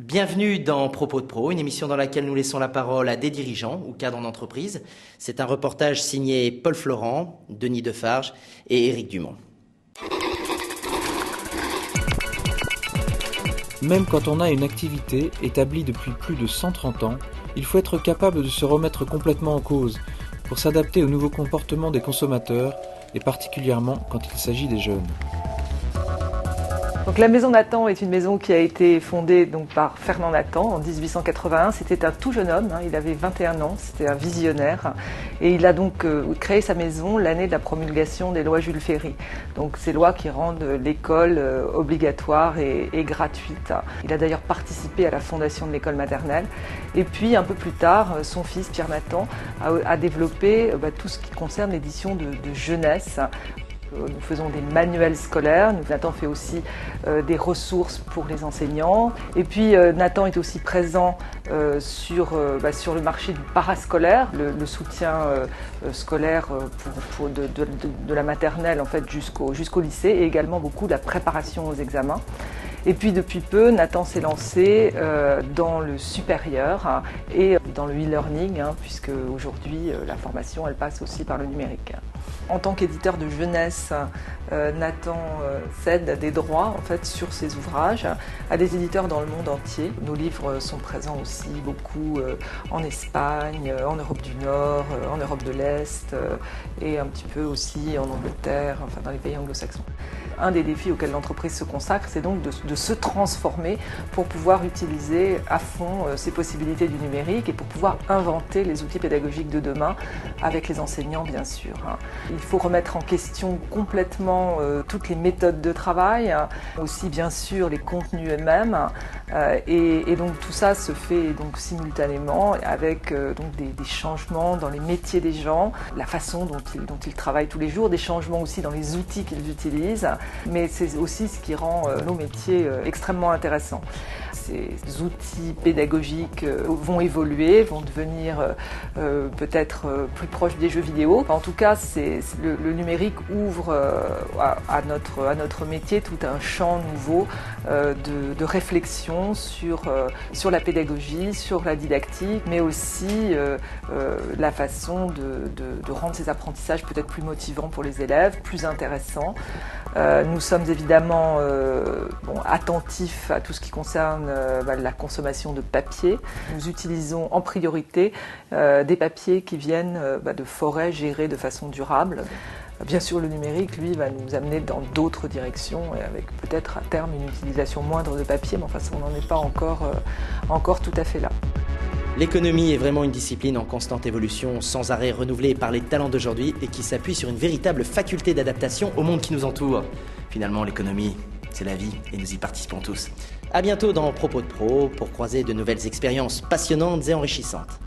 Bienvenue dans Propos de Pro, une émission dans laquelle nous laissons la parole à des dirigeants ou cadres d'entreprise. C'est un reportage signé Paul Florent, Denis Defarge et Éric Dumont. Même quand on a une activité établie depuis plus de 130 ans, il faut être capable de se remettre complètement en cause pour s'adapter aux nouveaux comportements des consommateurs et particulièrement quand il s'agit des jeunes. Donc la maison Nathan est une maison qui a été fondée donc par Fernand Nathan en 1881. C'était un tout jeune homme, il avait 21 ans, c'était un visionnaire. Et il a donc créé sa maison l'année de la promulgation des lois Jules Ferry. Donc ces lois qui rendent l'école obligatoire et gratuite. Il a d'ailleurs participé à la fondation de l'école maternelle. Et puis un peu plus tard, son fils Pierre Nathan a développé tout ce qui concerne l'édition de jeunesse. Nous faisons des manuels scolaires, Nathan fait aussi des ressources pour les enseignants. Et puis Nathan est aussi présent sur le marché du parascolaire, le soutien scolaire de la maternelle en fait, jusqu'au lycée, et également beaucoup de la préparation aux examens. Et puis depuis peu, Nathan s'est lancé dans le supérieur et dans le e-learning, puisque aujourd'hui la formation elle passe aussi par le numérique. En tant qu'éditeur de jeunesse, Nathan cède des droits en fait, sur ses ouvrages à des éditeurs dans le monde entier. Nos livres sont présents aussi beaucoup en Espagne, en Europe du Nord, en Europe de l'Est et un petit peu aussi en Angleterre, enfin dans les pays anglo-saxons. Un des défis auxquels l'entreprise se consacre, c'est donc de se transformer pour pouvoir utiliser à fond ces possibilités du numérique et pour pouvoir inventer les outils pédagogiques de demain avec les enseignants, bien sûr. Il faut remettre en question complètement toutes les méthodes de travail, aussi bien sûr les contenus eux-mêmes. Et donc tout ça se fait donc simultanément avec donc des changements dans les métiers des gens, la façon dont ils travaillent tous les jours, des changements aussi dans les outils qu'ils utilisent. Mais c'est aussi ce qui rend nos métiers extrêmement intéressants. Ces outils pédagogiques vont évoluer, vont devenir peut-être plus proches des jeux vidéo. En tout cas, le numérique ouvre à notre métier tout un champ nouveau de réflexion sur la pédagogie, sur la didactique, mais aussi la façon de rendre ces apprentissages peut-être plus motivants pour les élèves, plus intéressants. Nous sommes évidemment attentifs à tout ce qui concerne la consommation de papier. Nous utilisons en priorité des papiers qui viennent de forêts gérées de façon durable. Bien sûr, le numérique, lui, va nous amener dans d'autres directions, et avec peut-être à terme une utilisation moindre de papier, mais enfin, on n'en est pas encore tout à fait là. L'économie est vraiment une discipline en constante évolution, sans arrêt renouvelée par les talents d'aujourd'hui et qui s'appuie sur une véritable faculté d'adaptation au monde qui nous entoure. Finalement, l'économie, c'est la vie et nous y participons tous. À bientôt dans Propos de Pro pour croiser de nouvelles expériences passionnantes et enrichissantes.